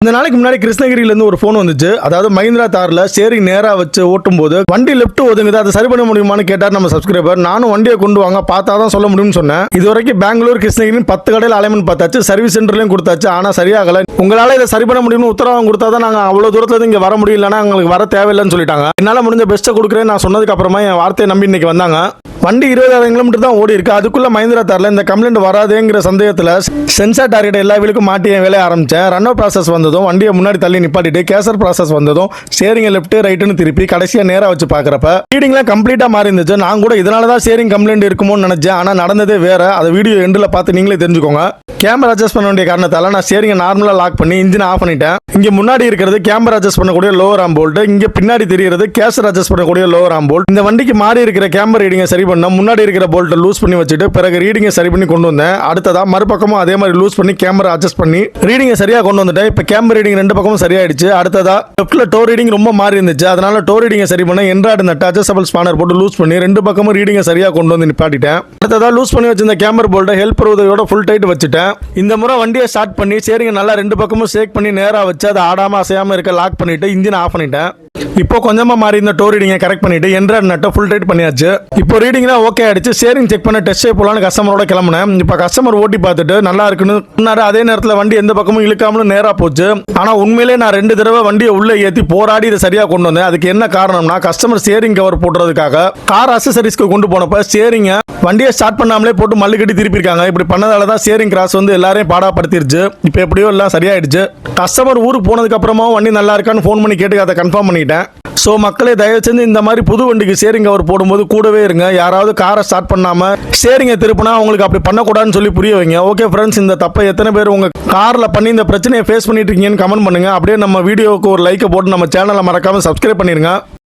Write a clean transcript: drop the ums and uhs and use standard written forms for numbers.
இந்த நாளைக்கு முன்னாடி கிருஷ்ணகிரியிலேருந்து ஒரு ஃபோன் வந்துச்சு. அதாவது மஹிந்திரா தாரில் ஸ்டேரிங் நேராக வச்சு ஓட்டும் போது வண்டி லெஃப்ட் ஒதுங்குது, அதை சரி பண்ண முடியுமான்னு கேட்டார் நம்ம சப்ஸ்கிரைபர். நானும் வண்டியை கொண்டு வாங்க பார்த்தா தான் சொல்ல முடியும்னு சொன்னேன். இது வரைக்கும் பெங்களூர் கிருஷ்ணகிரி 10 கடையில் அலைமெண்ட் பார்த்தாச்சு, சர்வீஸ் சென்டர்லையும் கொடுத்தாச்சு, ஆனால் சரியாகலை. உங்களால் இதை சரி பண்ண முடியும்னு உத்தரவாதம் கொடுத்தா தான் நாங்கள் அவ்வளோ தூரத்தில் இங்கே வர முடியலன்னா எங்களுக்கு வர தேவையில்லைன்னு சொல்லிட்டாங்க. என்னால் முடிஞ்ச பெஸ்ட்டை கொடுக்குறேன்னு நான் சொன்னதுக்கு அப்புறமா என் வார்த்தையை நம்பி இன்னைக்கு வந்தாங்க. வண்டி 20,000 கிலோமீட்டர் தான் ஓடி இருக்கு. அதுக்குள்ள மஹிந்திரா தாரில் இந்த கம்ப்ளைண்ட் வராதுங்கிற சந்தேகத்தில் சென்சார் டார்கெட் எல்லா வீலுக்கும் மாட்டி என் வேலையை ஆரம்பித்தேன். ரன் அவுட் ப்ராசஸ் வந்ததும் வண்டியை முன்னாடி தள்ளி நிப்பாட்டிட்டு கேசர் ப்ராசஸ் வந்ததும் ஸ்டேரிங்கை லெஃப்ட் ரைட்டுன்னு திருப்பி கடைசியாக நேராக வச்சு பார்க்குறப்ப ரீடிங்லாம் கம்ப்ளீட்டாக மாறி இருந்துச்சு. நான் கூட இதனால தான் ஸ்டேரிங் கம்ப்ளைண்ட் இருக்குமோன்னு நினச்சேன். ஆனால் நடந்ததே வேற. அதை வீடியோ எண்டில் பார்த்து நீங்களே தெரிஞ்சுக்கோங்க. கேமரா அட்ஜஸ்ட் பண்ண வேண்டிய காரணத்தால் நான் ஸ்டேரிங்கை நார்மலாக லாக் பண்ணி இன்ஜினை ஆஃப் பண்ணிட்டேன். இங்கே முன்னாடி இருக்கிறது கேமரா அட்ஜஸ்ட் பண்ணக்கூடிய லோவர் ஆம் போல்ட், இங்கே பின்னாடி தெரிகிறது கேசர் அட்ஜஸ்ட் பண்ணக்கூடிய லோவர் ஆம் போல்ட். இந்த வண்டிக்கு மாறி இருக்கிற கேமரா ரீடிங்கை சரி பண்ண முன்னாடி இருக்கிற போல்ட்டை லூஸ் பண்ணி வச்சுட்டு பிறகு ரீடிங்கை சரி பண்ணி கொண்டு வந்தேன். அடுத்ததா மறுபக்கமும் அதே மாதிரி லூஸ் பண்ணி கேமரா அட்ஜஸ்ட் பண்ணி ரீடிங்கை சரியாக கொண்டு வந்துட்டேன். இப்போ கேமரா ரீடிங் 2 பக்கமும் சரியாயிடுச்சு. அடுத்ததா லெஃப்ட்ல டோ ரீடிங் ரொம்ப மாறி இருந்துச்சு. அதனால டோ ரீடிங்கை சரி பண்ண என்ட்ராய்டு நட் அட்ஜஸ்டபிள் ஸ்பானர் போட்டு லூஸ் பண்ணி 2 பக்கமும் ரீடிங்கை சரியாக கொண்டு வந்து நிப்பாட்டிட்டேன். அடுத்ததா லூஸ் பண்ணி வச்சிருந்த கேமரா போல்ட்டை ஹெல்ப்பர் உதவியோட ஃபுல் டைட் வச்சுட்டேன். இந்த முறை வண்டியை ஸ்டார்ட் பண்ணி ஸ்டேரிங்கை நல்லா 2 பக்கமும் ஷேக் பண்ணி நேராக வச்சு அதை ஆடாம அசையாம இருக்க லாக் பண்ணிட்டு இன்ஜினை ஆஃப் பண்ணிட்டேன். இப்போ கொஞ்சமா மாறி இந்த டோ ரீடிங்கை கரெக்ட் பண்ணிட்டு என்ட்ராய்டு நட்டை ஃபுல் டைட் பண்ணியாச்சு. இப்போ ரீடிங்லாம் ஓகே ஆயிடுச்சு. ஸ்டேரிங் செக் பண்ண டெஸ்ட் போலான்னு கஸ்டமரோட கிளம்புனேன். இப்போ கஸ்டமர் ஓட்டி பார்த்துட்டு நல்லா இருக்குன்னு சொன்னாரு. அதே நேரத்தில் வண்டி எந்த பக்கமும் இழுக்காமலும் நேரா போச்சு. ஆனா உண்மையிலே நான் 2 தடவை வண்டியை உள்ள ஏற்றி போராடி இதை சரியா கொண்டு வந்தேன். அதுக்கு என்ன காரணம்னா கஸ்டமர் ஸ்டேரிங் கவர் போடுறதுக்காக கார் அக்சசரிஸ்க்கு கொண்டு போனப்ப ஸ்டேரிங்கை வண்டியை ஸ்டார்ட் பண்ணாமலே போட்டு மல்லு கட்டி திருப்பிருக்காங்க. இப்படி பண்ணதால தான் ஸ்டேரிங் கிராஸ் வந்து எல்லாரையும் பாடாப்படுத்திருச்சு. இப்போ எப்படியோ எல்லாம் சரியாயிடுச்சு. கஸ்டமர் ஊருக்கு போனதுக்கு அப்புறமா வண்டி நல்லா இருக்கான்னு ஃபோன் பண்ணி கேட்டு அதை கன்ஃபார்ம் பண்ணிட்டேன். ஸோ மக்களே தயவு செஞ்சு இந்த மாதிரி புது வண்டிக்கு ஸ்டேரிங் கவர் போடும்போது கூடவே இருங்க. யாராவது காரை ஸ்டார்ட் பண்ணாம ஸ்டேரிங்கை திருப்பினா அவங்களுக்கு அப்படி பண்ணக்கூடாதுன்னு சொல்லி புரிய வைங்க. ஓகே ஃப்ரெண்ட்ஸ், இந்த தப்பை எத்தனை பேர் உங்க காரில் பண்ணி இந்த பிரச்சனையை ஃபேஸ் பண்ணிட்டு இருக்கீங்கன்னு கமெண்ட் பண்ணுங்க. அப்படியே நம்ம வீடியோவுக்கு ஒரு லைக்கை போட்டு நம்ம சேனலை மறக்காம சப்ஸ்கிரைப் பண்ணிருங்க.